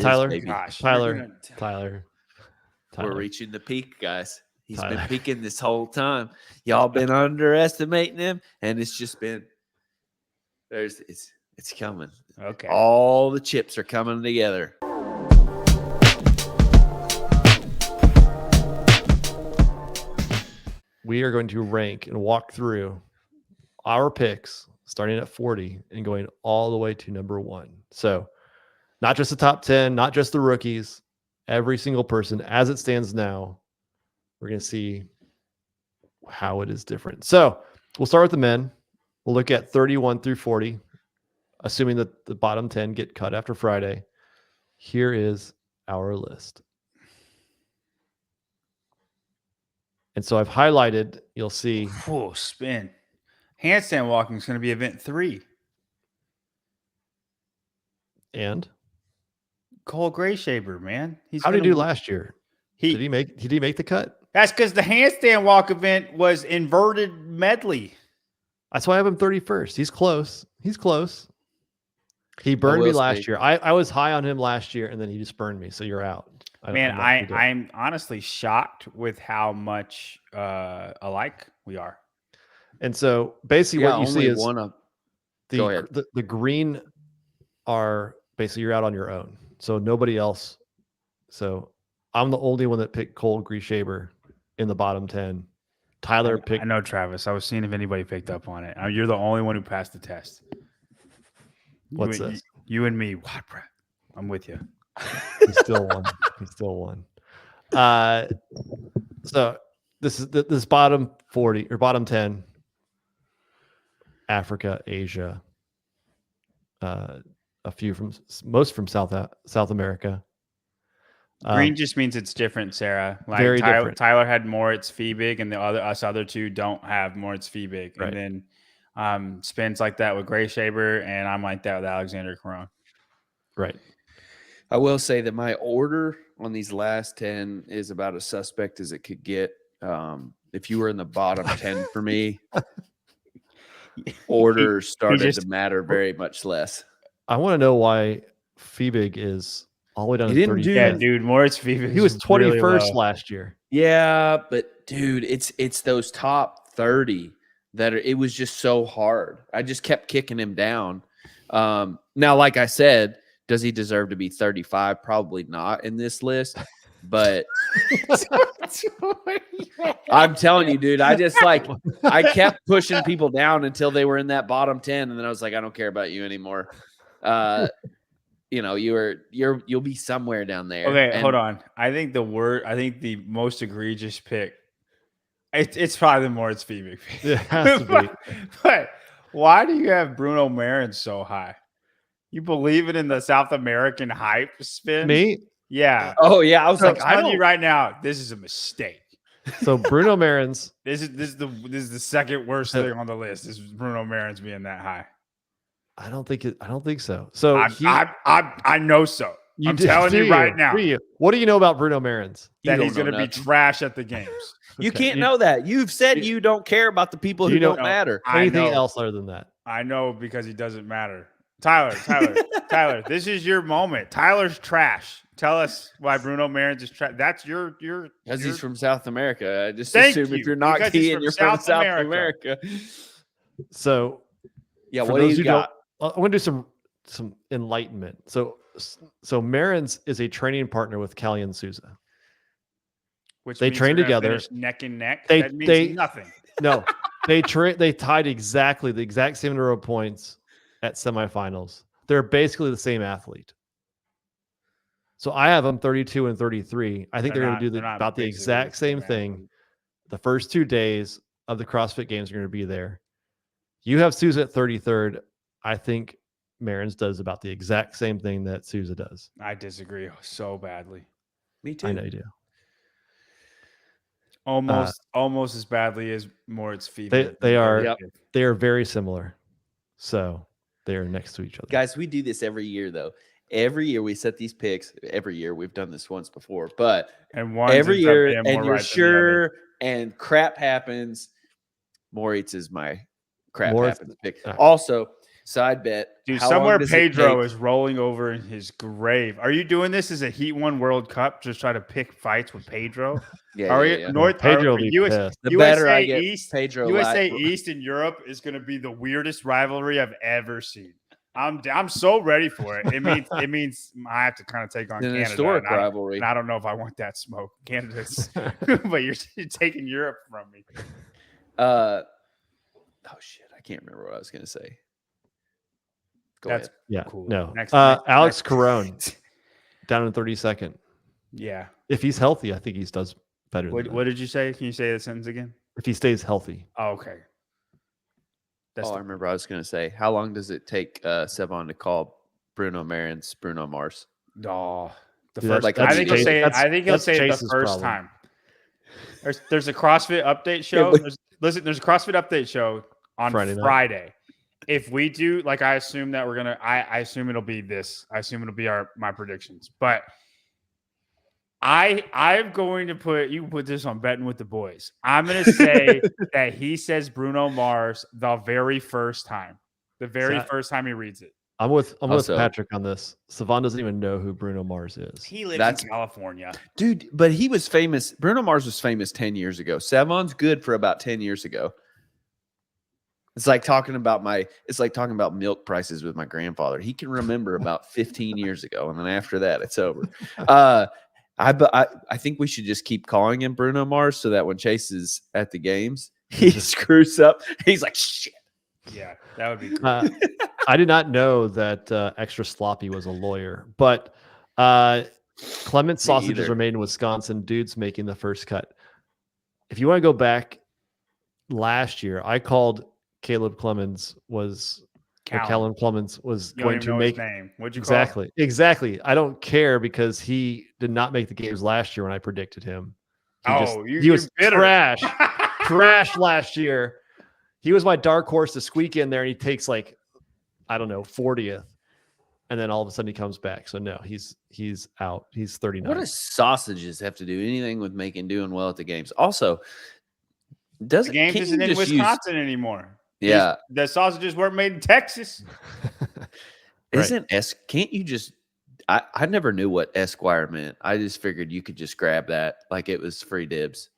Tyler, Gosh, Tyler. We're reaching the peak, guys. He's Tyler. been peaking this whole time. Y'all been underestimating him, and it's just been it's coming. Okay. All the chips are coming together. We are going to rank and walk through our picks starting at 40 and going all the way to number 1. So not just the top 10, not just the rookies, every single person as it stands now. We're going to see how it is different. So we'll start with the men. We'll look at 31 through 40, assuming that the bottom 10 get cut after Friday. Here is our list. And so I've highlighted, you'll see. Whoa, spin. Handstand walking is going to be event 3. And Cole Grayshaber, man. how did he do last year? Did he make the cut? That's because the handstand walk event was inverted medley. That's why I have him 31st. He's close. He burned me last year. I was high on him last year, and then he just burned me. So you're out. I'm honestly shocked with how much alike we are. And so basically what you see is the green are basically you're out on your own. So nobody else. So I'm the only one that picked Cole Grayshaber in the bottom 10. Tyler picked. I know, Travis. I was seeing if anybody picked up on it. You're the only one who passed the test. What's this? You and me. What, bro? I'm with you. He still won. So this is this bottom 40 or bottom 10. Africa, Asia, a few most from South America. Green just means it's different, Sarah. Like very different. Tyler had Moritz Fiebig, and us other two don't have Moritz Fiebig. Right. And then Spence like that with Grayshaber, and I'm like that with Alexander Caron. Right. I will say that my order on these last 10 is about as suspect as it could get. If you were in the bottom 10 for me, orders started to matter very much less. I want to know why Fiebig is all the way down to 30. Yeah, dude, Moritz Fiebig. He was 21st really last year. Yeah, but dude, it's those top 30 that it was just so hard. I just kept kicking him down. Now, like I said, does he deserve to be 35? Probably not in this list. But I'm telling you, dude, I kept pushing people down until they were in that bottom 10. And then I was like, I don't care about you anymore. You'll be somewhere down there. Okay, hold on. I think the most egregious pick, it's probably the Moritz Fiebig pick. It has to be. But why do you have Bruno Marin so high? You believe it in the South American hype spin? Me? Yeah. Oh yeah. I was like, I'm telling you right now, this is a mistake. So Bruno Marin's this is the second worst thing on the list. Is Bruno Marin's being that high? I don't think so. So I know so. I'm telling you right now. What do you know about Bruno Marin's? That he's going to be trash at the games. You can't know that. You've said you don't care about the people who don't matter. Anything else other than that? I know because he doesn't matter. Tyler, this is your moment. Tyler's trash. Tell us why Bruno Marin's is trash. That's your because he's from South America. I just Thank assume you, if you're not key and you're from South America. So yeah, what do you got? I want to do some enlightenment. So Marin's is a training partner with Callian Souza. Which they train together, neck and neck. That means nothing. No, they tied the exact same number of points at semifinals. They're basically the same athlete. So I have them 32 and 33. I think they're going to do about the exact same thing. The first 2 days of the CrossFit Games are going to be there. You have Souza at 33rd. I think Marin's does about the exact same thing that Souza does. I disagree so badly. Me too. I know you do. Almost as badly as Moritz Fiebig. They are very similar. So they are next to each other. Guys, we do this every year though. Every year we set these picks. Every year we've done this once before, but every year, and you're sure, and crap happens. Moritz is my crap happens pick. Also, Side bet. Dude, How long somewhere does it Pedro take- is rolling over in his grave. Are you doing this as a Heat 1 World Cup? Just try to pick fights with Pedro? Yeah, Are yeah, we yeah. Pedro will be pissed. The better I USA get, East, Pedro. USA East in Europe is going to be the weirdest rivalry I've ever seen. I'm so ready for it. It means I have to kind of take on An Canada, historic and rivalry. I don't know if I want that smoke. Canada's, but you're taking Europe from me. Oh shit! I can't remember what I was going to say. Go That's ahead. Yeah. cool. No. Next, Alex Carone down in 32nd. Yeah. If he's healthy, I think he does better. What than what that. did you say? Can you say the sentence again? If he stays healthy. Oh, okay. That's I remember I was going to say, how long does it take Sevon to call Bruno Marions Bruno Mars? Oh, the Dude, first. like I a think he'll Chase- say it. that's- I think he'll that's say it the Chase's first problem. time. There's a CrossFit update show. but- There's a CrossFit update show on Friday Friday. night. If we do, like, I assume that we're gonna. I assume it'll be this. I assume it'll be my predictions. But I'm going to put you can put this on betting with the boys. I'm going to say that he says Bruno Mars the very first time. The very first time he reads it. I'm with Also- Patrick on this. Savon doesn't even know who Bruno Mars is. He lives That's- in California. Dude, but he was famous. Bruno Mars was famous 10 years ago. Sevon's good for about 10 years ago. It's like talking about milk prices with my grandfather. He can remember about 15 years ago, and then after that, it's over. I think we should just keep calling him Bruno Mars so that when Chase is at the games, he screws up. He's like, shit. Yeah, that would be cool. I did not know that Extra Sloppy was a lawyer, but Clements sausages either. are made in Wisconsin. Dude's making the first cut. If you want to go back last year, I called Caleb Clemens Callum Clemens was You don't going even to know make his name. What'd you call him? exactly. I don't care because he did not make the games last year when I predicted him. He was bitter. trash last year. He was my dark horse to squeak in there, and he takes 40th, and then all of a sudden he comes back. So no, he's out. He's 39. What does sausages have to do anything with doing well at the games? Also, The games isn't in Wisconsin anymore. Yeah, The sausages weren't made in Texas. Can't you just? I never knew what Esquire meant. I just figured you could just grab that like it was free dibs.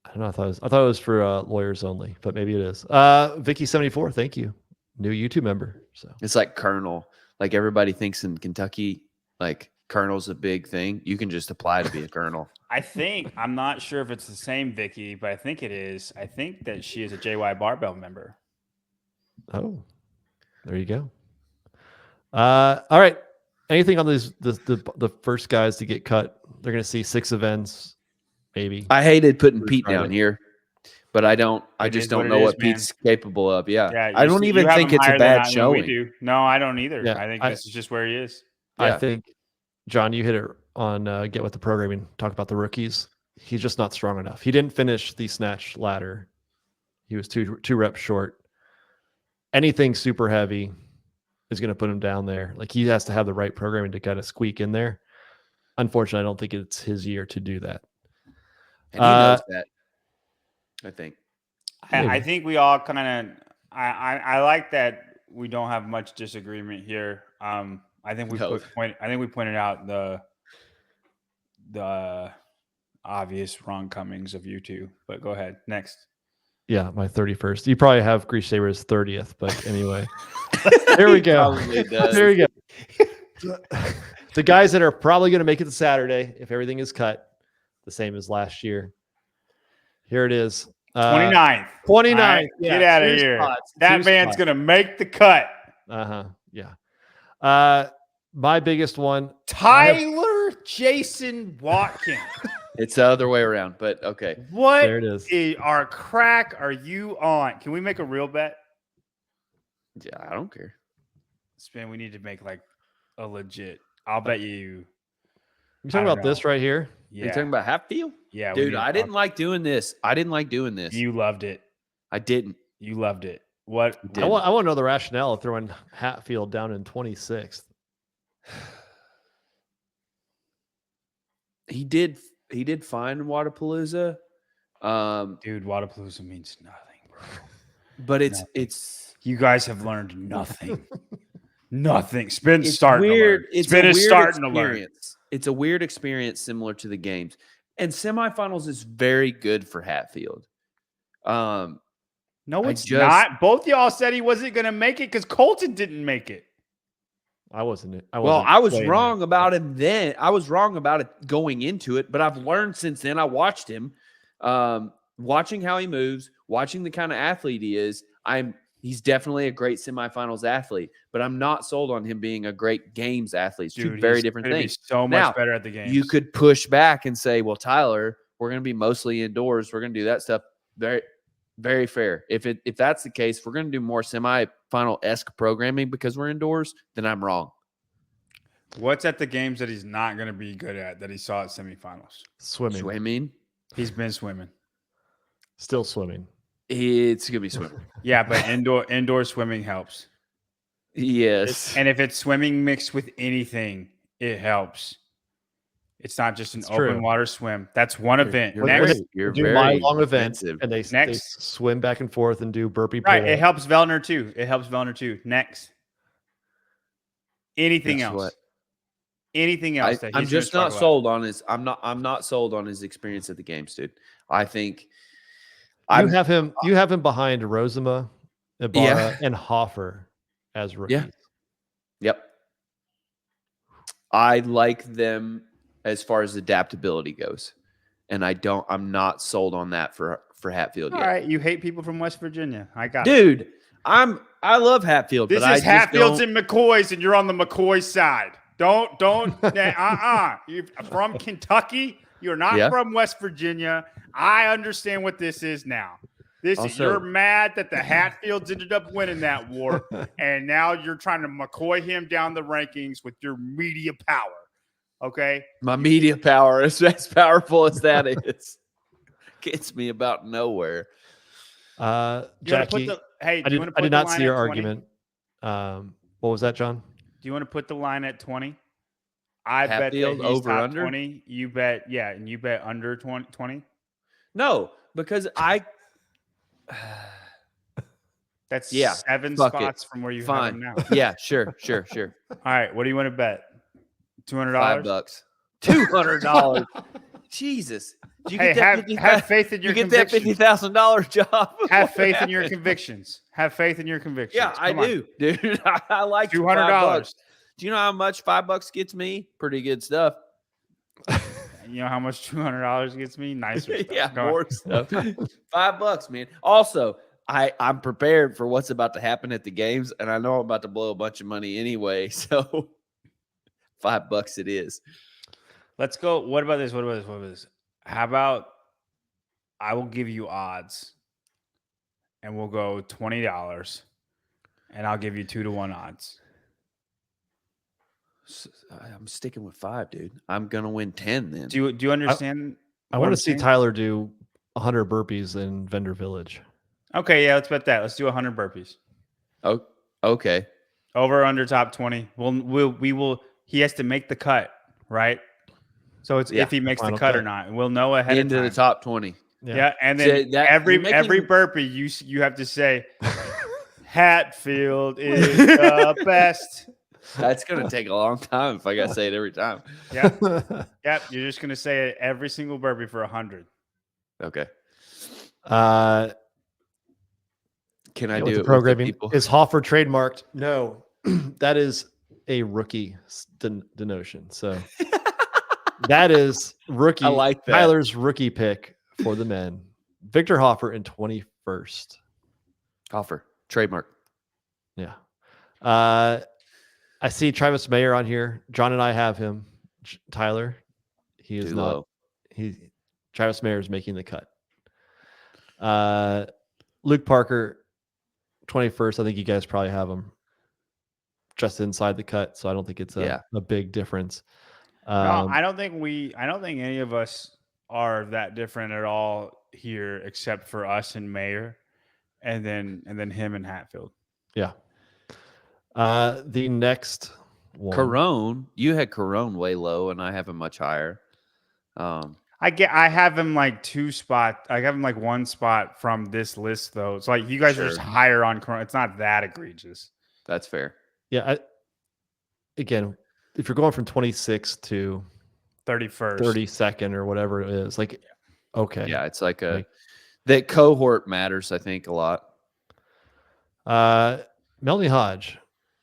I don't know. I thought it was for lawyers only, but maybe it is. Vicky74, thank you. New YouTube member. So It's like Colonel. Like everybody thinks in Kentucky, like Colonel's a big thing. You can just apply to be a Colonel. I'm not sure if it's the same Vicky, but I think it is. I think that she is a JY Barbell member. oh, there you go. All right. Anything on the first guys to get cut? They're going to see 6 events, maybe. I hated putting First Pete Friday. down here, but I It just is don't what know it is, what Pete's capable of. Yeah, you I don't see- even you have think him it's a higher than bad I- than showing. We do. No, I don't either. Yeah, I think this is just where he is. I Yeah. think, John, you hit it on Get With the Programming. Talk about the rookies. He's just not strong enough. He didn't finish the snatch ladder. He was two reps short. Anything super heavy is going to put him down there. Like, he has to have the right programming to kind of squeak in there. Unfortunately, I don't think it's his year to do that. And he knows that. I think. I think we all kind of. I like that we don't have much disagreement here. I think we pointed out the obvious wrongcomings of you two. But go ahead. Next. Yeah, my 31st. You probably have Grease Saber's 30th, but anyway. There we go. Probably does. There we go. The guys that are probably going to make it to Saturday, if everything is cut, the same as last year. Here it is. 29th. 29th. Right, Yeah, get out of 2 here. spots, That 2 man's spots. going to make the cut. Yeah. My biggest one. Tyler Jason Watkins. It's the other way around, but okay. What There it is. Our crack are you on? Can we make a real bet? Yeah, I don't care. Spin, we need to make like a legit. I'll bet you. You talking I about don't this right here? Are you Yeah. talking about Hatfield? Yeah. we Dude, need to I talk. didn't like doing this. You loved it. I didn't. You loved it. What? Did. I want to know the rationale of throwing Hatfield down in 26th. He did fine in Wadapalooza. Dude, Wadapalooza means nothing, bro. but Nothing. it's You guys have learned nothing. Nothing. Spin's it's starting weird. to learn. It's Spin a is weird starting to learn. experience. It's a weird experience similar to the games. And semifinals is very good for Hatfield. No, I it's just- not. Both y'all said he wasn't going to make it because Colton didn't make it. I wasn't. Well, I was playing wrong it. about him then. I was wrong about it going into it, but I've learned since then. I watched him, watching how he moves, watching the kind of athlete he is. He's definitely a great semifinals athlete, but I'm not sold on him being a great games athlete. It's two very different gonna things. Be so Now, much better at the games. You could push back and say, well, Tyler, we're going to be mostly indoors. We're going to do that stuff. Very, very fair. If that's the case, if we're going to do more semifinal-esque programming because we're indoors, then I'm wrong. What's at the games that he's not going to be good at that he saw at semifinals? Swimming. He's been swimming. Still swimming. It's going to be swimming. Yeah, but indoor swimming helps. Yes. And if it's swimming mixed with anything, it helps. It's not just an open water swim. That's one event. Next, You're do very my long event, expensive. and they swim back and forth and do burpee. Right. Pull. It helps Vellner too. Next. Anything Guess else? what? Anything else? I'm just not sold on his. I'm not sold on his experience at the games, dude. I think You have him behind Rosema, Ibarra, and Hoffer as rookies. Yeah. Yep. I like them as far as adaptability goes, and I'm not sold on that for Hatfield yet. All right, you hate people from West Virginia. I got it. Dude, I love Hatfield. This but is Hatfield's and McCoy's, and you're on the McCoy side. Don't. You're from Kentucky. You're not from West Virginia. I understand what this is now. You're mad that the Hatfields ended up winning that war, and now you're trying to McCoy him down the rankings with your media power. Okay, my media power is as powerful as that is. Gets me about nowhere. Jackie, I did not see your argument. What was that, John? Do you want to put the line at 20? I Hatfield bet that he's over top under 20. You bet, yeah, and you bet under 20. No, because that's 7 spots from where you have him now. Yeah, sure. All right, what do you want to bet? $200? $5. $200. Jesus. Have faith in your convictions. You get that $50,000 job. Have faith in your convictions. Have faith in your convictions. Yeah, I do, dude. I like $200. Do you know how much $5 gets me? Pretty good stuff. You know how much $200 gets me? Nicer stuff. Yeah, more stuff. $5, man. Also, I'm prepared for what's about to happen at the games, and I know I'm about to blow a bunch of money anyway. So $5 it is. Let's go. What about this? How about I will give you odds, and we'll go $20, and I'll give you 2-1 odds. I'm sticking with 5, dude. I'm gonna win 10 then. Do you understand? I want to see Tyler do 100 burpees in Vendor Village. Okay, yeah, let's bet that. Let's do 100 burpees. Oh, okay. Over or under top 20. We will. He has to make the cut, right? So it's if he makes the cut or not, and we'll know ahead into of time. the top 20. Yeah, and then every burpee you have to say, Hatfield is the best. That's gonna take a long time if I gotta say it every time. Yep. You're just gonna say it every single burpee for 100. Okay. Can I with do the it? Programming with the is Hoffer trademarked? No, that is a rookie denotion. So that is rookie. I like that. Tyler's rookie pick for the men. Victor Hoffer in 21st. Hoffer trademark. Yeah. I see Travis Mayer on here. John and I have him. Tyler, he is not. Travis Mayer is making the cut. Luke Parker, 21st. I think you guys probably have him just inside the cut, so I don't think it's a big difference. No, I don't think any of us are that different at all here, except for us and Mayer, and then him and Hatfield. Yeah. The next one. Corone, you had Corone way low, and I have him much higher. I have him like 2 spot. I have him like 1 spot from this list though. It's like you guys are just higher on Corona. It's not that egregious. That's fair. Yeah. Again, if you're going from 26 to 31st, 32nd or whatever it is, like, okay. Yeah, it's like that cohort matters, I think, a lot. Melanie Hodge,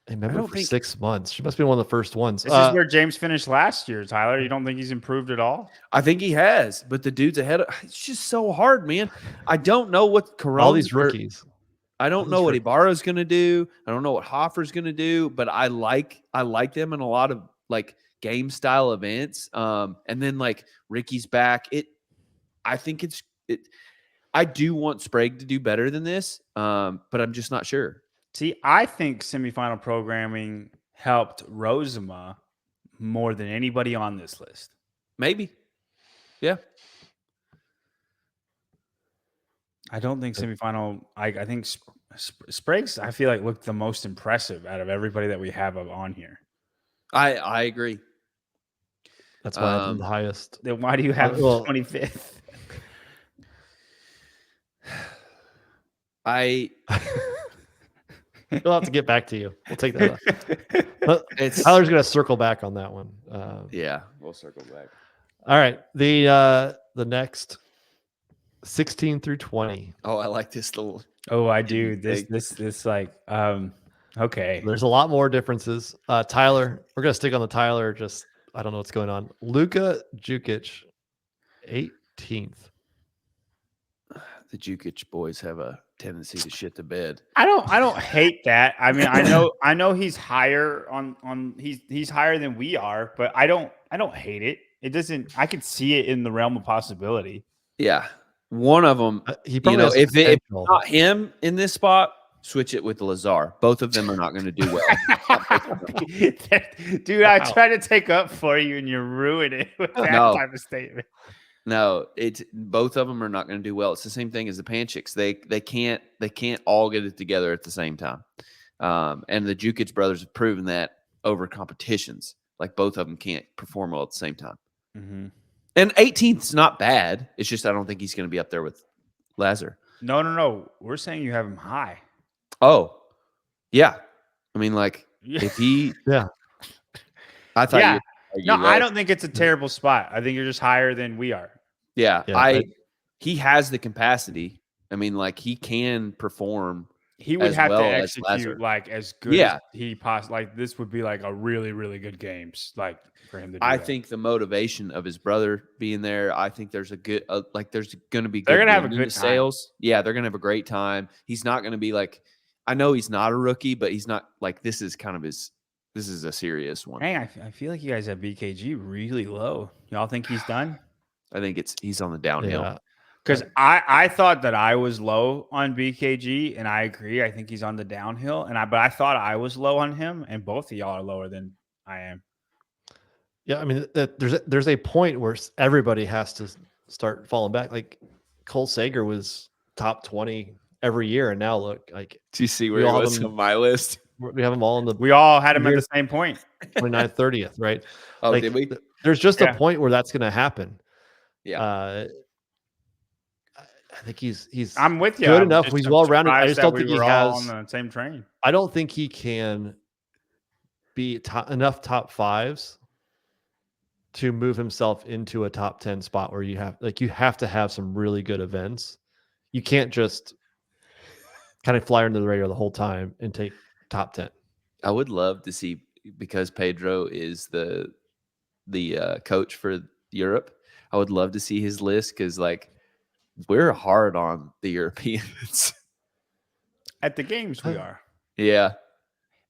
a member for 6 months. She must be one of the first ones. This is where James finished last year, Tyler. You don't think he's improved at all? I think he has, but the dude's ahead of. It's just so hard, man. I don't know what Corona. All these rookies. I don't know what Ibarra's going to do. I don't know what Hoffer's going to do, but I like them in a lot of like game style events. And then like Ricky's back. I think I do want Sprague to do better than this, but I'm just not sure. See, I think semifinal programming helped Rosema more than anybody on this list. Maybe. Yeah. I don't think semifinal. I think Sprague's, I feel like, looked the most impressive out of everybody that we have on here. I agree. That's why I'm the highest. Then why do you have 25th? We'll have to get back to you. We'll take that up. Tyler's going to circle back on that one. Yeah, we'll circle back. All right. The next 16 through 20. Oh, I like this little. Oh, I do. This like, okay. There's a lot more differences. Tyler, we're going to stick on the Tyler. Just, I don't know what's going on. Luka Jukic, 18th. The Jukic boys have a tendency to shit the bed. I don't hate that. I mean, I know he's higher on he's higher than we are, but I don't hate it. It doesn't. I could see it in the realm of possibility. Yeah, one of them. He probably if it's not him in this spot, switch it with Lazar. Both of them are not going to do well. Dude, I try to take up for you, and you ruin it with that type of statement. No, it's both of them are not going to do well. It's the same thing as the Panchiks. They can't all get it together at the same time. And the Jukic brothers have proven that over competitions. Like both of them can't perform well at the same time. Mm-hmm. And 18th is not bad. It's just I don't think he's going to be up there with Lazar. No. We're saying you have him high. Oh, yeah. I mean, like if he, yeah. I thought. Yeah. I don't think it's a terrible spot. I think you're just higher than we are. Yeah. He has the capacity. I mean, like he can perform. He would have to execute like as good as he possibly. Like this would be like a really, really good games. Like for him to do that. Think the motivation of his brother being there. I think there's a good there's going to be. They're going to have a good sales. Yeah, they're going to have a great time. He's not going to be like. I know he's not a rookie, but he's not like this is kind of his. This is a serious one. Hey, I feel like you guys have BKG really low. Y'all think he's done? I think he's on the downhill. Because I thought that I was low on BKG, and I agree. I think he's on the downhill, but I thought I was low on him, and both of y'all are lower than I am. Yeah, I mean, there's a point where everybody has to start falling back. Like Cole Sager was top 20 every year, and now look, like, do you see where he was on my list? We have them all in the. We all had him at the same point, 29th, 30th, right? Oh, like, did we? There's just a point where that's going to happen. Yeah. I think he's. I'm with you. Good enough. He's well rounded. I just don't think he has on the same train. I don't think he can be enough top fives to move himself into a top 10 spot where you have to have some really good events. You can't just kind of fly under the radar the whole time and take top 10. I would love to see, because Pedro is the coach for Europe. I would love to see his list because like we're hard on the Europeans. At the games we are. Yeah.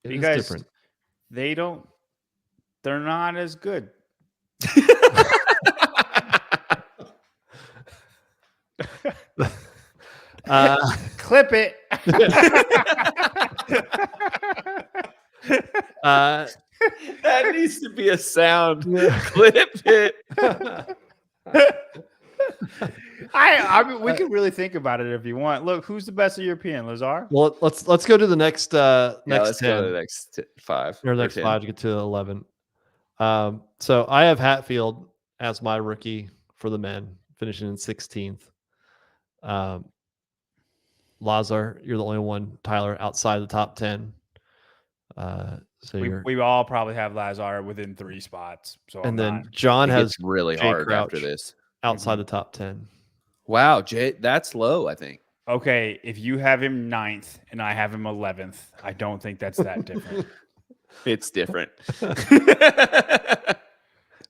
Because different. They're not as good. Clip it. That needs to be a sound. Clip it. I mean, we could really think about it if you want. Look, who's the best European, Lazar? Well, let's go to the next let's 10. go to the next 5 or next 5 to get to 11. So I have Hatfield as my rookie for the men, finishing in 16th. Lazar, you're the only one, Tyler, outside the top 10. So we all probably have Lazar within 3 spots. So and I'm then not. John It has gets really Jay hard Crouch after this. outside the top 10. Wow, Jay, that's low, I think. Okay, if you have him 9th and I have him 11th, I don't think that's that different. It's different.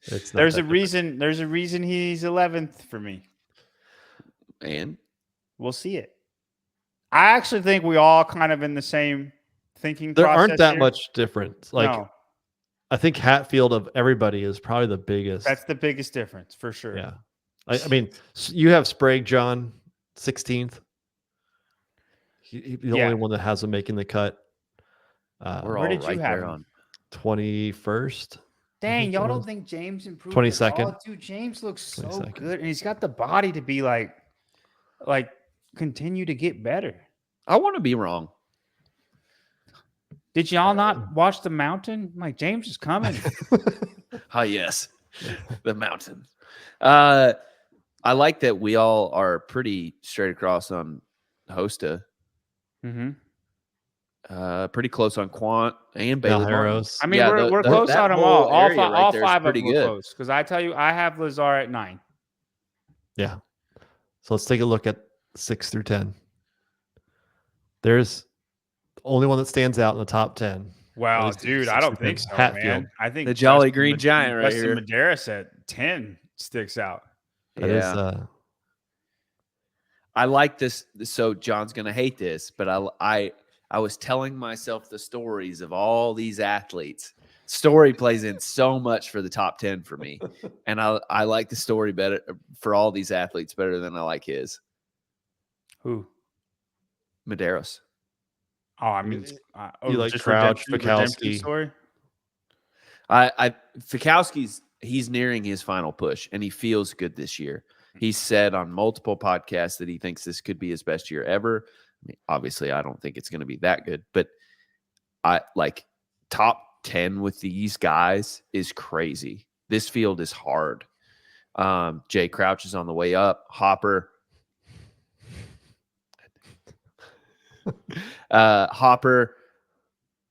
It's not There's that a reason. There's a reason he's 11th for me. And We'll see it. I actually think we all kind of in the same thinking there process aren't that here. much difference. Like, No, I think Hatfield of everybody is probably the biggest. that's the biggest difference for sure. Yeah. I mean, you have Sprague, John, 16th. He's the only one that has him making the cut. we're Where all did you right have there him? on 21st. Dang, y'all don't think James improved? 22nd. Oh, dude, James looks so 22nd. good, and he's got the body to be like continue to get better. I want to be wrong. Did y'all not watch The Mountain? Like, James is coming. Yes. The mountain. I like that we all are pretty straight across on Hosta. Mm-hmm. Pretty close on Quant and Bailey Martin. Harrows. I mean, we're close that on them whole all. area All right there is five of pretty them were good. close. Because I tell you, I have Lazar at 9. Yeah. So let's take a look at 6 through 10. There's the only one that stands out in the top 10. Wow, least dude, 6 I don't through 10. think so, Hatfield. man. I think The Jolly Green Giant right Justin here. Medeiros at 10 sticks out. That is, I like this. So John's gonna hate this, but I was telling myself the stories of all these athletes. Story plays in so much for the top 10 for me, and I like the story better for all these athletes better than I like his. Who? Medeiros. Oh, I mean, you like just Crouch, redemption Fikowski. story. Fikowski's he's nearing his final push, and he feels good this year. He said on multiple podcasts that he thinks this could be his best year ever. I mean, obviously, I don't think it's going to be that good, but I like top 10 with these guys is crazy. This field is hard. Jay Crouch is on the way up. Hopper. Hopper.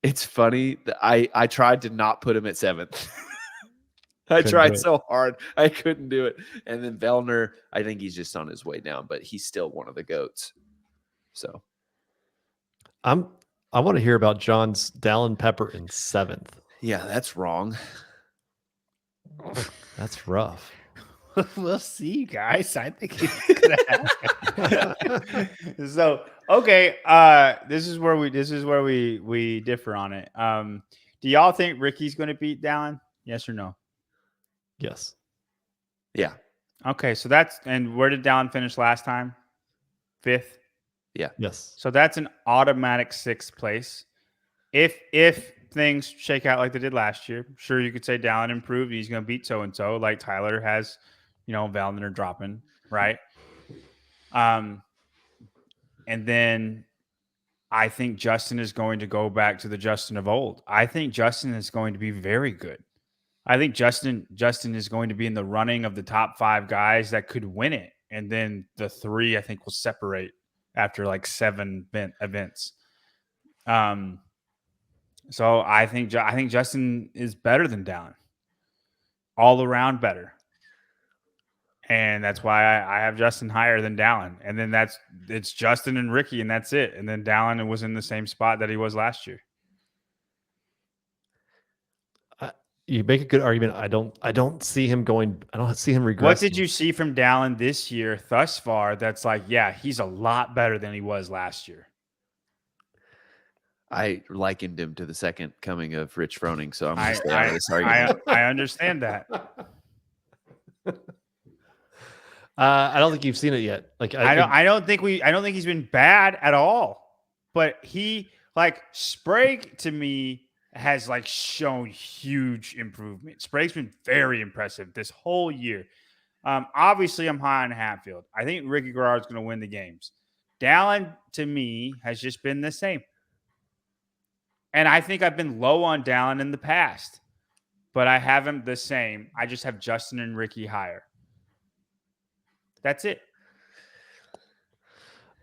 It's funny that I tried to not put him at 7th. I tried so hard. I couldn't do it. And then Vellner, I think he's just on his way down, but he's still one of the GOATs. So I want to hear about John's Dallin Pepper in 7th. yeah, that's wrong. That's rough. We'll see, guys. I think it's gonna happen. So okay, this is where we differ on it. Do y'all think Ricky's going to beat Dallin? Yes or no? Yes. Yeah. Okay, so and where did Dallin finish last time? 5th. Yeah. Yes. So that's an automatic 6th place. If things shake out like they did last year, sure, you could say Dallin improved. He's going to beat so and so, like Tyler has. Vallender dropping, right? And then I think Justin is going to go back to the Justin of old. I think Justin is going to be very good. I think Justin is going to be in the running of the top 5 guys that could win it. And then the 3, I think, will separate after like 7 events. So I think Justin is better than Dallin. All around better. And that's why I have Justin higher than Dallin. And then it's Justin and Ricky, and that's it. And then Dallin was in the same spot that he was last year. You make a good argument. I don't see him going. I don't see him regressing. What did you see from Dallin this year thus far? That's like, yeah, he's a lot better than he was last year. I likened him to the second coming of Rich Froning, so I'm going to stay out of this argument. I understand that. I don't think you've seen it yet. Like I don't think he's been bad at all. But he Sprague to me has shown huge improvement. Sprague's been very impressive this whole year. Obviously, I'm high on Hatfield. I think Ricky Garrard's going to win the games. Dallin to me has just been the same. And I think I've been low on Dallin in the past, but I have him the same. I just have Justin and Ricky higher. That's it.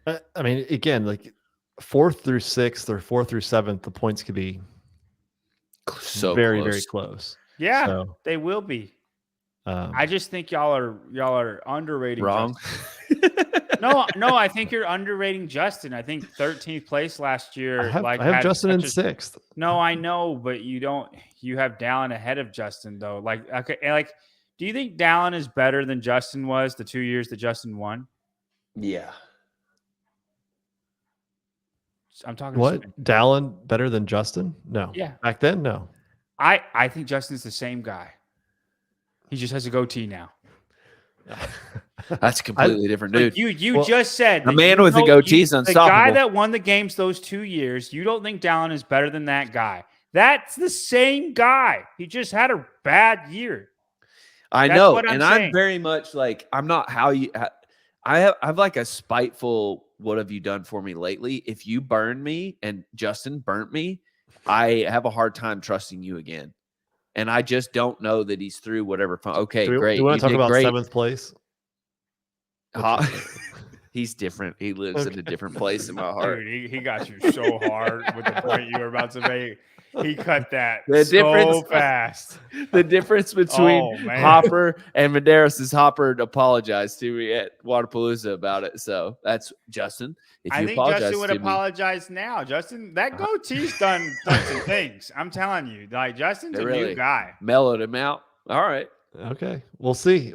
I mean, again, like 4th through 6th or 4th through 7th, the points could be So very, close. very close. Yeah, So, they will be. I just think y'all are underrating wrong. No, I think you're underrating Justin. I think 13th place last year. I have Justin in 6th. No, I know, but you don't. You have Dallin ahead of Justin though. Like, okay, like, do you think Dallin is better than Justin was the 2 years that Justin won? Yeah. I'm talking. What? Dallin better than Justin? No. Yeah. Back then, no. I think Justin's the same guy. He just has a goatee now. That's a completely different dude. You just said a man with a goatee is unstoppable. The guy that won the games those 2 years, you don't think Dallin is better than that guy. That's the same guy. He just had a bad year. I know, and I'm very much like, I'm not how you. I've like a spiteful. What have you done for me lately? If you burn me and Justin burnt me, I have a hard time trusting you again. And I just don't know that he's through whatever. Okay, great. Do you want to talk about 7th place? He's different. He lives in a different place in my heart. Dude, he got you so hard with the point you were about to make. He cut that fast. The difference between Hopper and Medeiros is Hopper apologized to me at Waterpalooza about it. So that's Justin. I think Justin would apologize now. Justin, that goatee's done some things. I'm telling you, like, Justin's a new guy. Mellowed him out. All right. Okay. We'll see.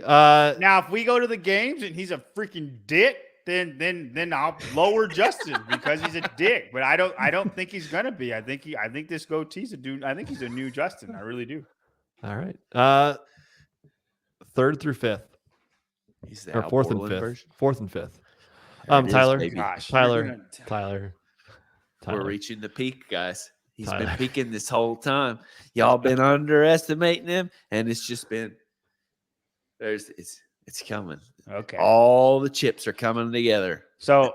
Now, if we go to the games and he's a freaking dick, then I'll lower Justin because he's a dick. But I don't think he's gonna be. I think this goatee's a dude. I think he's a new Justin. I really do. All right. 3rd through 5th. He's or 4th and 5th. Version. 4th and 5th. Tyler. We're reaching the peak, guys. He's been peaking this whole time. Y'all been underestimating him, and it's just been it's coming. Okay. All the chips are coming together. So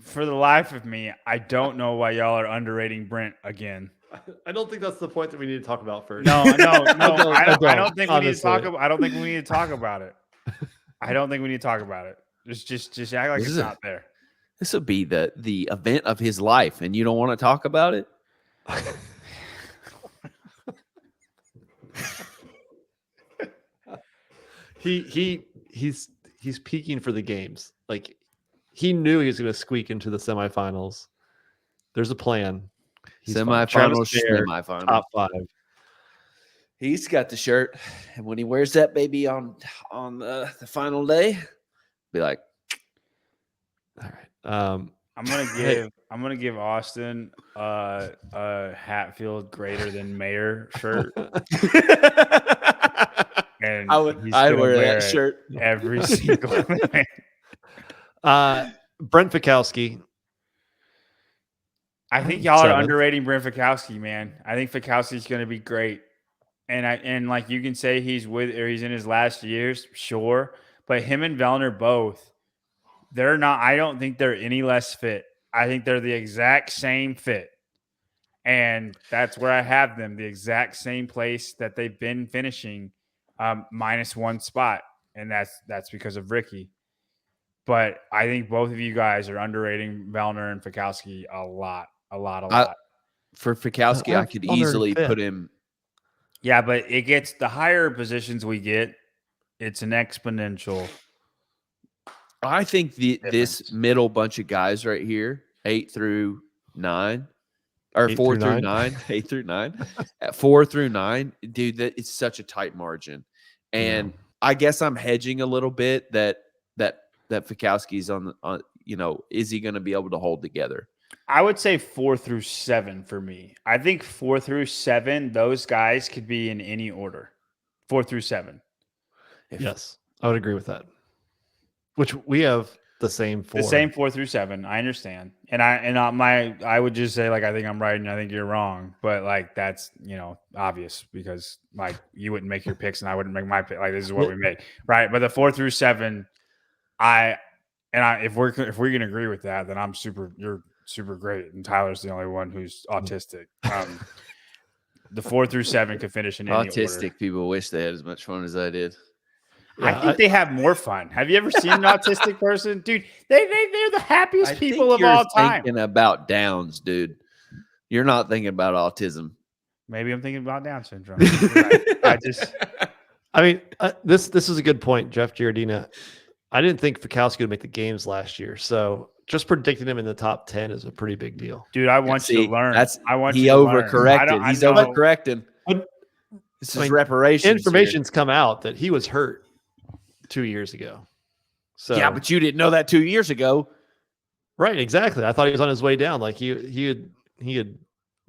for the life of me, I don't know why y'all are underrating Brent again. I don't think that's the point that we need to talk about first. No. I don't think we need to talk about. I don't think we need to talk about it. I don't think we need to talk about it. Just act like it's not there. This will be the event of his life, and you don't want to talk about it? He's peaking for the games. Like, he knew he was going to squeak into the semifinals. There's a plan. Semifinals, top 5. He's got the shirt, and when he wears that baby on the final day, be like, all right. I'm gonna give Austin a Hatfield greater than Mayor shirt. And I'd wear that shirt every single night. Brent Fikowski. I think y'all are underrating Brent Fikowski, man. I think Fikowski's going to be great. And like, you can say he's in his last years, sure. But him and Vellner both, they're not. I don't think they're any less fit. I think they're the exact same fit. And that's where I have them, the exact same place that they've been finishing, minus 1 spot. And that's because of Ricky. But I think both of you guys are underrating Vellner and Fikowski a lot. For Fikowski, I could easily put him. Yeah, but it gets the higher positions we get, it's an exponential. I think this middle bunch of guys right here, 8 through 9, or 4 through 9, 8 through 9, at 4 through 9, dude, that it's such a tight margin. And I guess I'm hedging a little bit that Fikowski's on, is he going to be able to hold together? I would say 4 through 7 for me. I think 4 through 7, those guys could be in any order. 4 through 7. Yes, I would agree with that. Which we have the same 4. The same 4 through 7. I understand. And I would just say, like, I think I'm right and I think you're wrong. But like, that's, obvious, because like, you wouldn't make your picks and I wouldn't make my pick. Like, this is what we made. Right. But the 4 through 7, if we can agree with that, then you're super great. And Tyler's the only one who's autistic. The 4 through 7 could finish in any order. Autistic people wish they had as much fun as I did. I think they have more fun. Have you ever seen an autistic person? Dude, they're the happiest people of all time. Thinking about Downs, dude. You're not thinking about autism. Maybe I'm thinking about Down syndrome. Right. I mean, this is a good point, Jeff Giardina. I didn't think Fikowski would make the games last year, so just predicting him in the top 10 is a pretty big deal. Dude, I want you to learn. He overcorrected. He's overcorrecting. This is reparations. Information's come out that he was hurt 2 years ago. So yeah, but you didn't know that 2 years ago. Right, exactly. I thought he was on his way down. Like he had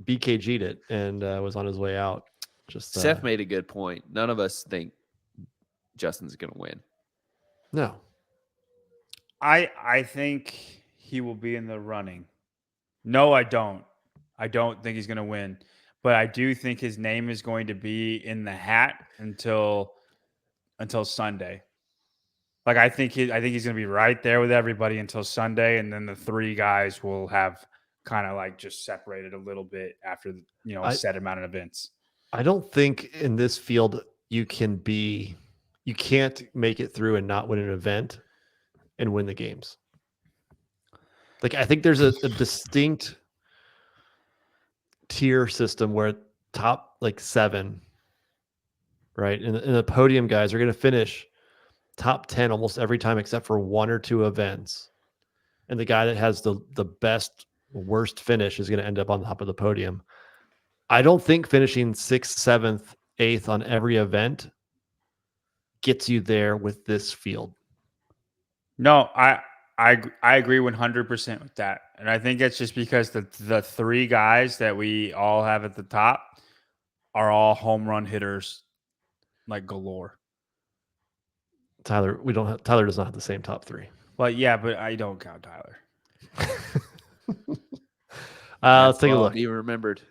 BKG'd it and was on his way out. Just Seth made a good point. None of us think Justin's going to win. No. I think he will be in the running. No, I don't. I don't think he's going to win, but I do think his name is going to be in the hat until Sunday. Like I think he's going to be right there with everybody until Sunday, and then the three guys will have kind of like just separated a little bit after a set amount of events. I don't think in this field you can't make it through and not win an event and win the games. Like I think there's a distinct tier system where top like 7, right? And the podium guys are going to finish top 10 almost every time except for 1 or 2 events. And the guy that has the best, worst finish is going to end up on the top of the podium. I don't think finishing 6th, 7th, 8th on every event gets you there with this field. No, I agree 100% with that. And I think it's just because the 3 guys that we all have at the top are all home run hitters like galore. Tyler does not have the same top 3. Well, yeah, but I don't count Tyler. Let's take a look. You remembered.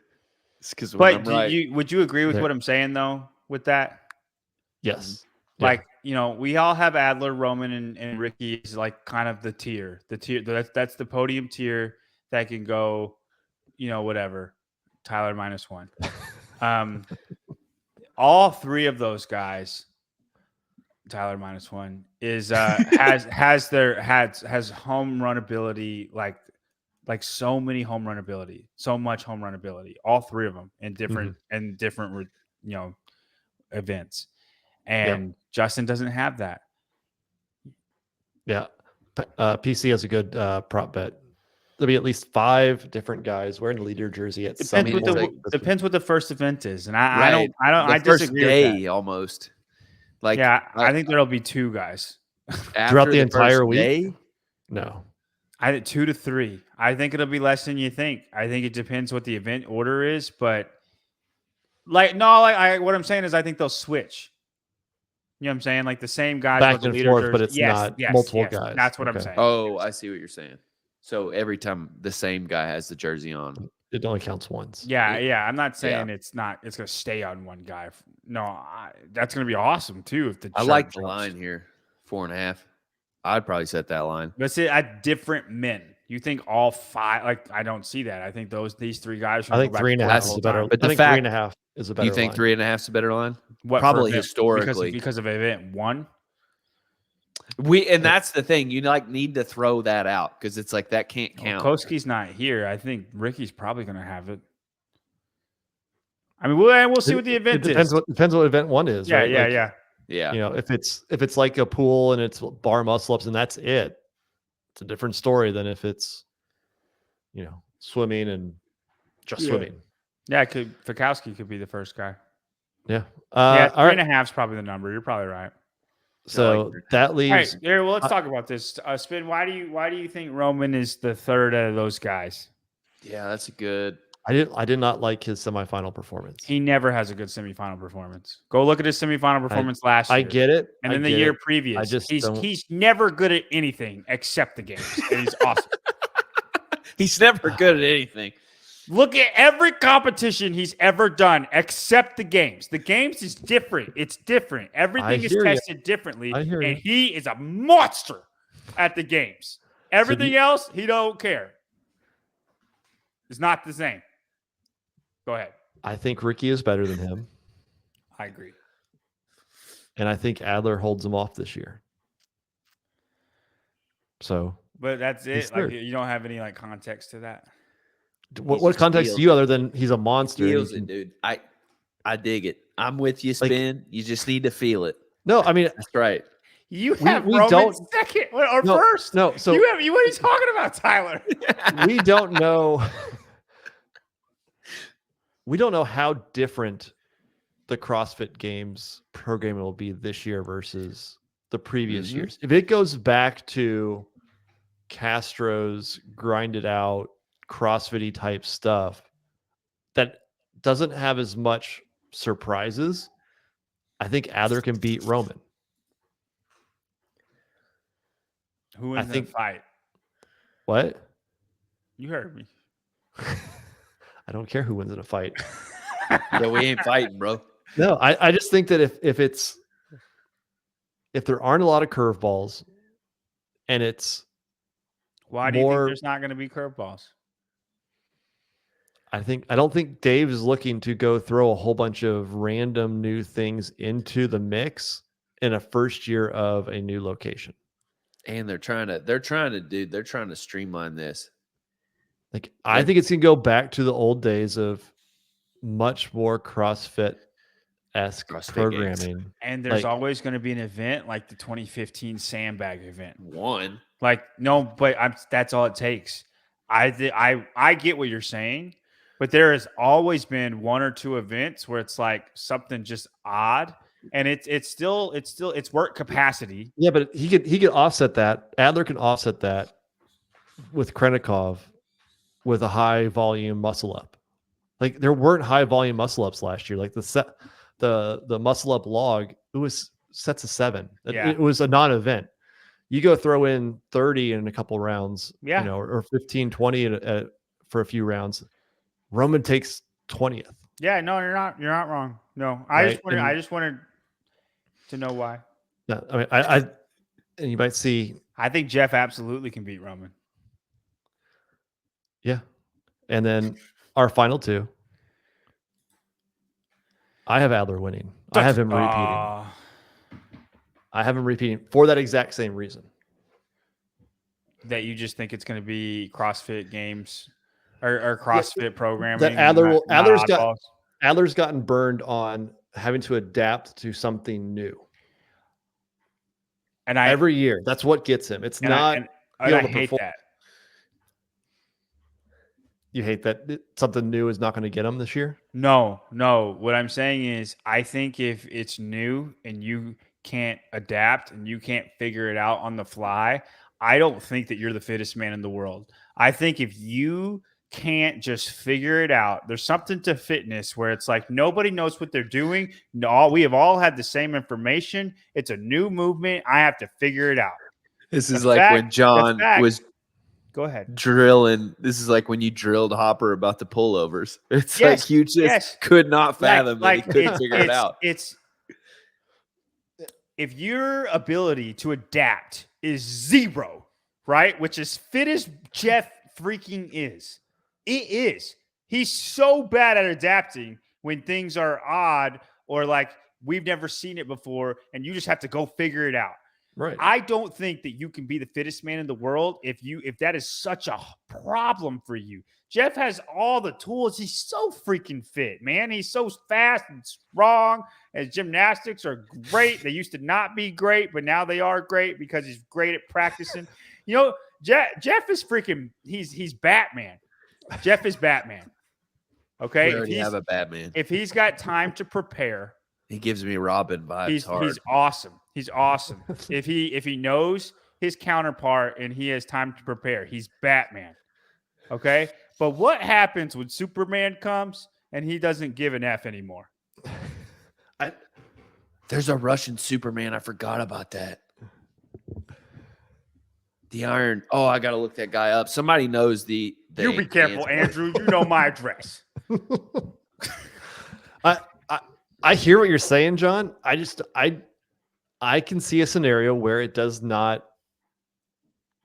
But would you agree with what I'm saying though with that? Yes. Like, we all have Adler, Roman, and Ricky is like kind of the tier. That's the podium tier that can go, whatever. Tyler -1. All 3 of those guys, Tyler -1, is has home run ability, like so many home run ability, so much home run ability. All 3 of them in different events. And Justin doesn't have that. Yeah. PC has a good prop bet. There'll be at least 5 different guys wearing the leader jersey at some point. Depends what the first event is. And I disagree with that. Almost. Like, I think there'll be 2 guys. Throughout the entire week? No. I think 2 to 3. I think it'll be less than you think. I think it depends what the event order is, but what I'm saying is I think they'll switch. You know what I'm saying? Like the same guys back and forth, but it's not multiple guys. That's what I'm saying. Oh, I see what you're saying. So every time the same guy has the jersey on, it only counts once. Yeah. I'm not saying it's going to stay on one guy. No, that's going to be awesome too. I like the line here, 4.5. I'd probably set that line. But see, at different men. You think all 5? Like I don't see that. I think these 3 guys. I think 3.5 is a better. But I think 3.5 is a better. You think 3.5 is a better line? Probably historically because of event 1. And that's the thing. You need to throw that out because it's like that can't count. Koski's not here. I think Ricky's probably going to have it. I mean, we'll see what the event is. Depends what event 1 is. Yeah, right? Yeah. If it's like a pool and it's bar muscle ups and that's it, it's a different story than if it's swimming and just swimming. Yeah, Fikowski could be the first guy. Yeah. 3.5 is probably the number. You're probably right. So that leaves. All right, here, well, let's talk about this. Spin. Why do you think Roman is the 3rd out of those guys? Yeah, that's a good. I did not like his semifinal performance. He never has a good semifinal performance. Go look at his semifinal performance last year. I get it. And then the year previous. He's never good at anything except the games. And he's awesome. He's never good at anything. Look at every competition he's ever done except the games. The games is different. It's different. Everything is tested differently. And he is a monster at the games. Everything else, he don't care. It's not the same. Go ahead. I think Ricky is better than him. I agree. and I think Adler holds him off this year. So, But that's he's it. Like third. you don't have any like context to that. What just context feels do you other than he's a He monster? and he feels it, can- dude. I dig it. I'm with you, Spin. You just need to feel it. No, I mean, That's right. You We- have we Roman don't- second or No, first. no, so- you have. What are you talking about, Tyler? we don't know. We don't know how different the CrossFit Games program will be this year versus the previous years. If it goes back to Castro's grinded out CrossFit type stuff that doesn't have as much surprises, I think Adler can beat Roman. Who wins think- the fight? What? You heard me. I don't care who wins in a fight. Yeah, we ain't fighting, bro. No, I just think that if there aren't a lot of curveballs and it's Why do you think more- there's not going to be curveballs? I don't think Dave is looking to go throw a whole bunch of random new things into the mix in a first year of a new location. And they're trying to streamline this. Like I think it's gonna go back to the old days of much more CrossFit-esque CrossFit programming. And there's Like- always going to be an event like the 2015 sandbag event. One. Like no, but that's all it takes. I get what you're saying, but there has always been one or two events where it's like something just odd, and it's still work capacity. Yeah, but he could offset that. Adler can offset that with Krennikov with a high volume muscle up. Like there weren't high volume muscle ups last year. Like the muscle up log, it was sets of 7. Yeah. It was a non-event. You go throw in 30 in a couple rounds, Yeah. you know, or 15, 20 for a few rounds. Roman takes 20th. Yeah, no, you're not wrong. No, I Right? just wanted to know why. No, I mean, I and you might see, I think Jeff absolutely can beat Roman. yeah. And then our final two, I have Adler winning. I have him repeating. I have him repeating for that exact same reason. That you just think it's going to be CrossFit Games or CrossFit programming. That Adler not oddballs. Adler's gotten burned on having to adapt to something new And I every year. That's what gets him. It's and not. and be I able to hate perform. that. You hate that something new is not going to get him this year. No. What I'm saying is, I think if it's new and you can't adapt and you can't figure it out on the fly, I don't think that you're the fittest man in the world. I think if you can't just figure it out, there's something to fitness where it's like nobody knows what they're doing. No, we have all had the same information. It's a new movement. I have to figure it out. This is The like fact- when John the fact- was Go ahead. drilling. This is like when you drilled Hopper about the pullovers. It's Yes, like you just yes. could not fathom it. He couldn't it's- figure it out. It's if your ability to adapt is 0, right? Which is fit as Jeff freaking is. It is. He's so bad at adapting when things are odd or like we've never seen it before, and you just have to go figure it out. Right. I don't think that you can be the fittest man in the world if that is such a problem for you. Jeff has all the tools. He's so freaking fit, man. He's so fast and strong. His gymnastics are great. They used to not be great, but now they are great because he's great at practicing. You know, Jeff is freaking. He's Batman. Jeff is Batman. Okay, We already have a bad man. if he's got time to prepare, He gives me Robin vibes he's hard. awesome. He's awesome. if he knows his counterpart and he has time to prepare, he's Batman. Okay, but what happens when Superman comes and he doesn't give an F anymore? There's a Russian Superman. I forgot about that. The Iron. Oh, I got to look that guy up. Somebody knows the You be careful, answer. Andrew. You know my address. I hear what you're saying, John. I can see a scenario where it does not.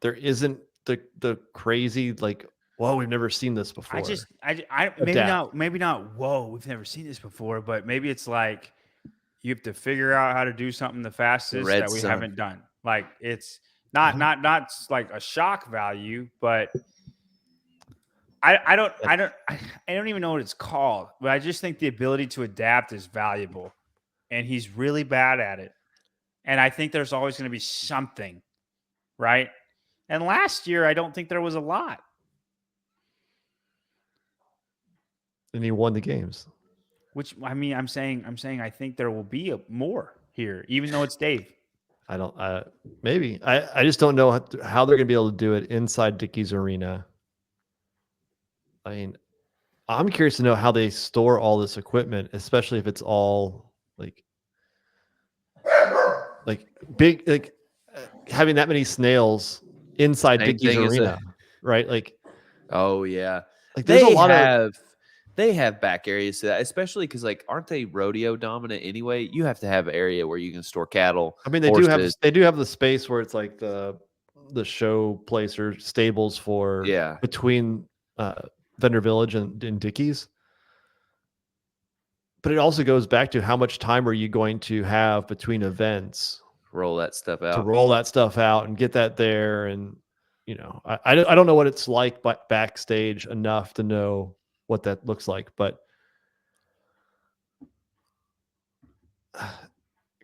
There isn't the crazy like, whoa, we've never seen this before. I maybe not. Whoa, we've never seen this before, but maybe it's like you have to figure out how to do something the fastest that we Sun. haven't done. Like it's not like a shock value, but I don't even know what it's called, but I just think the ability to adapt is valuable, and he's really bad at it. And I think there's always going to be something, right? And last year, I don't think there was a lot. And he won the games. Which I mean, I'm saying I think there will be more here, even though it's Dave. I don't. Maybe I just don't know how they're going to be able to do it inside Dickey's arena. I mean, I'm curious to know how they store all this equipment, especially if it's all like big, like having that many snails inside Dickey's arena, right? Like, oh yeah, like there's a lot of. They have back areas to that, especially because like aren't they rodeo dominant anyway? You have to have an area where you can store cattle. I mean, they do have the space where it's like the show place or stables for between Vendor Village and Dickey's. But it also goes back to how much time are you going to have between events roll that stuff out and get that there. And you know, I don't know what it's like backstage enough to know what that looks like, but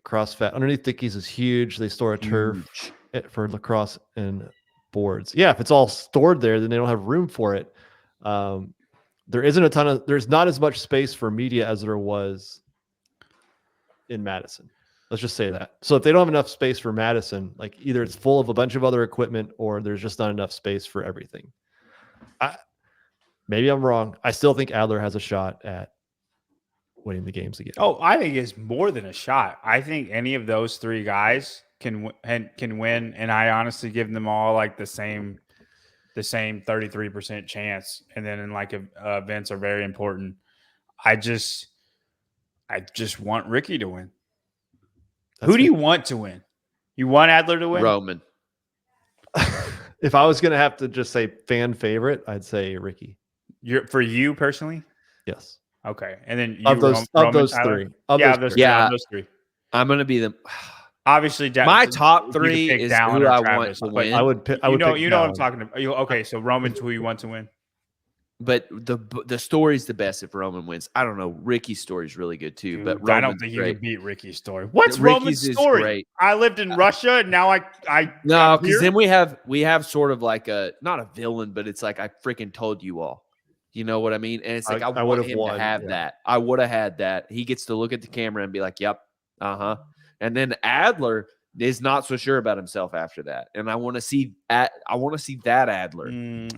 CrossFit underneath Dickey's is huge. They store a turf for lacrosse and boards. Yeah, if it's all stored there, then they don't have room for it. There's not as much space for media as there was in Madison. Let's just say that. So if they don't have enough space for Madison, like either it's full of a bunch of other equipment or there's just not enough space for everything. Maybe I'm wrong. I still think Adler has a shot at winning the games again. Oh, I think it's more than a shot. I think any of those three guys can win, and I honestly give them all like the same 33% chance. And then in like events are very important. I just want Ricky to win. Who do you want to win? You want Adler to win? Roman. If I was going to have to just say fan favorite, I'd say Ricky. For you personally? Yes. Okay. And then of those three. Those three. I'm going to be the obviously my top three is who I want to win. I would pick what I'm talking about. Okay, so Roman's who you want to win. But the story's the best if Roman wins. I don't know. Ricky's story's really good too. Dude, but I don't think you can beat Ricky's story. What's Roman's story? Great. I lived in Russia and now I no, because then we have sort of like not a villain, but it's like I freaking told you all. You know what I mean? And it's like I want him to have that. I would have had that. He gets to look at the camera and be like, "Yep, And then Adler is not so sure about himself after that, and I want to see that Adler.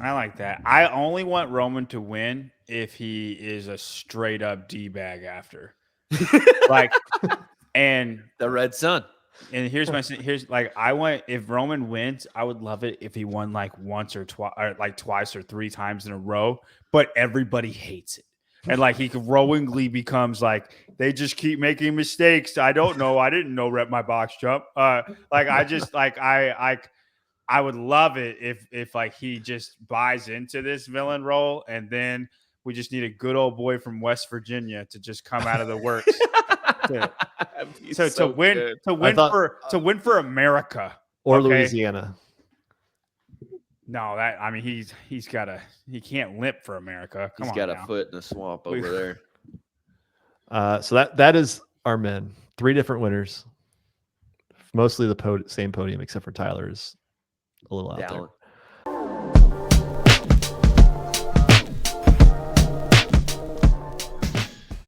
I like that. I only want Roman to win if he is a straight up D-bag after, like, and the Red Sun. And here's like I want if Roman wins, I would love it if he won like once or twice, or like twice or three times in a row, but everybody hates it. And like he growingly becomes like they just keep making mistakes. I don't know. I didn't know rep my box jump. Like I just like I would love it if like he just buys into this villain role, and then we just need a good old boy from West Virginia to just come out of the works. to win for America or Louisiana. No, he can't limp for America. He's got a foot in the swamp over there. So that is our men. 3 different winners. Mostly the same podium, except for Tyler's a little out there.